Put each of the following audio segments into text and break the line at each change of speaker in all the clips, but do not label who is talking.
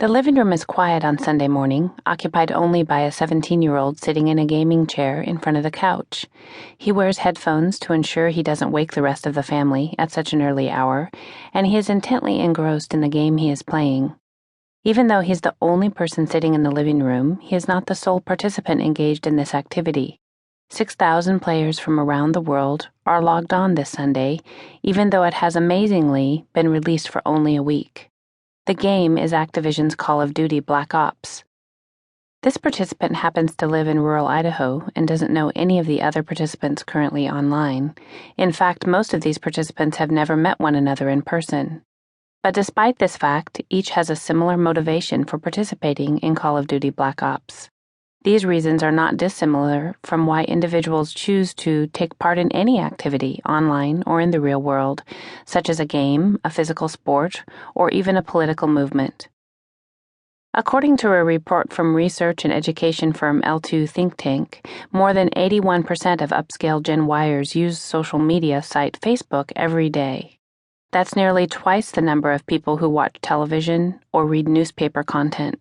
The living room is quiet on Sunday morning, occupied only by a 17-year-old sitting in a gaming chair in front of the couch. He wears headphones to ensure he doesn't wake the rest of the family at such an early hour, and he is intently engrossed in the game he is playing. Even though he's the only person sitting in the living room, he is not the sole participant engaged in this activity. 6,000 players from around the world are logged on this Sunday, even though it has amazingly been released for only a week. The game is Activision's Call of Duty Black Ops. This participant happens to live in rural Idaho and doesn't know any of the other participants currently online. In fact, most of these participants have never met one another in person. But despite this fact, each has a similar motivation for participating in Call of Duty Black Ops. These reasons are not dissimilar from why individuals choose to take part in any activity, online or in the real world, such as a game, a physical sport, or even a political movement. According to a report from research and education firm L2 Think Tank, more than 81% of upscale Gen Yers use social media site Facebook every day. That's nearly twice the number of people who watch television or read newspaper content.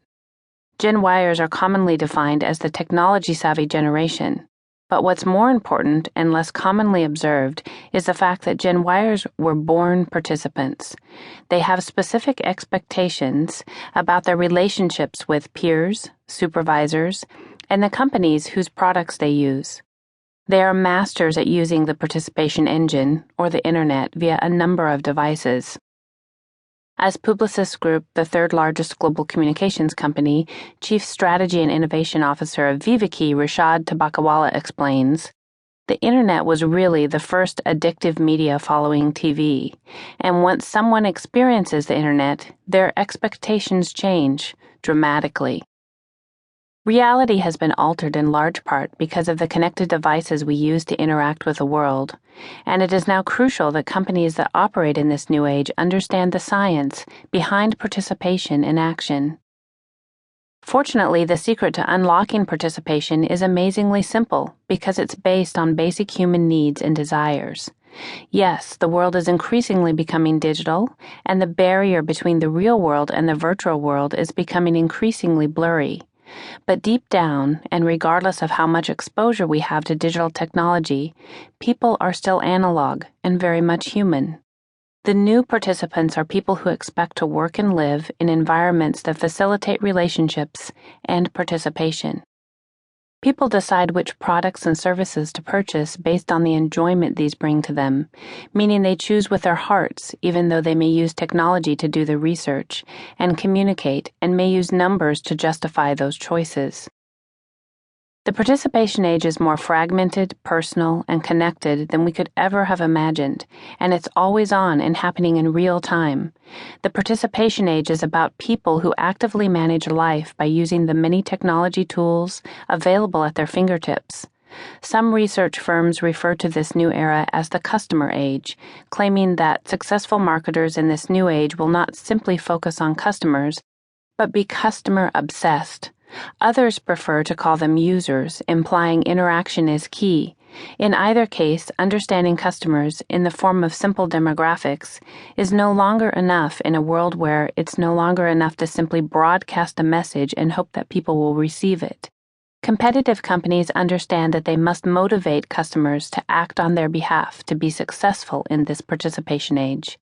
Gen Yers are commonly defined as the technology-savvy generation, but what's more important and less commonly observed is the fact that Gen Yers were born participants. They have specific expectations about their relationships with peers, supervisors, and the companies whose products they use. They are masters at using the participation engine, or the internet, via a number of devices. As Publicis Group, the third largest global communications company, Chief Strategy and Innovation Officer of Viveki, Rashad Tabakawala, explains, the internet was really the first addictive media following TV, and once someone experiences the internet, their expectations change dramatically. Reality has been altered in large part because of the connected devices we use to interact with the world, and it is now crucial that companies that operate in this new age understand the science behind participation in action. Fortunately, the secret to unlocking participation is amazingly simple because it's based on basic human needs and desires. Yes, the world is increasingly becoming digital, and the barrier between the real world and the virtual world is becoming increasingly blurry. But deep down, and regardless of how much exposure we have to digital technology, people are still analog and very much human. The new participants are people who expect to work and live in environments that facilitate relationships and participation. People decide which products and services to purchase based on the enjoyment these bring to them, meaning they choose with their hearts, even though they may use technology to do the research and communicate and may use numbers to justify those choices. The participation age is more fragmented, personal, and connected than we could ever have imagined, and it's always on and happening in real time. The participation age is about people who actively manage life by using the many technology tools available at their fingertips. Some research firms refer to this new era as the customer age, claiming that successful marketers in this new age will not simply focus on customers, but be customer-obsessed. Others prefer to call them users, implying interaction is key. In either case, understanding customers in the form of simple demographics is no longer enough in a world where it's no longer enough to simply broadcast a message and hope that people will receive it. Competitive companies understand that they must motivate customers to act on their behalf to be successful in this participation age.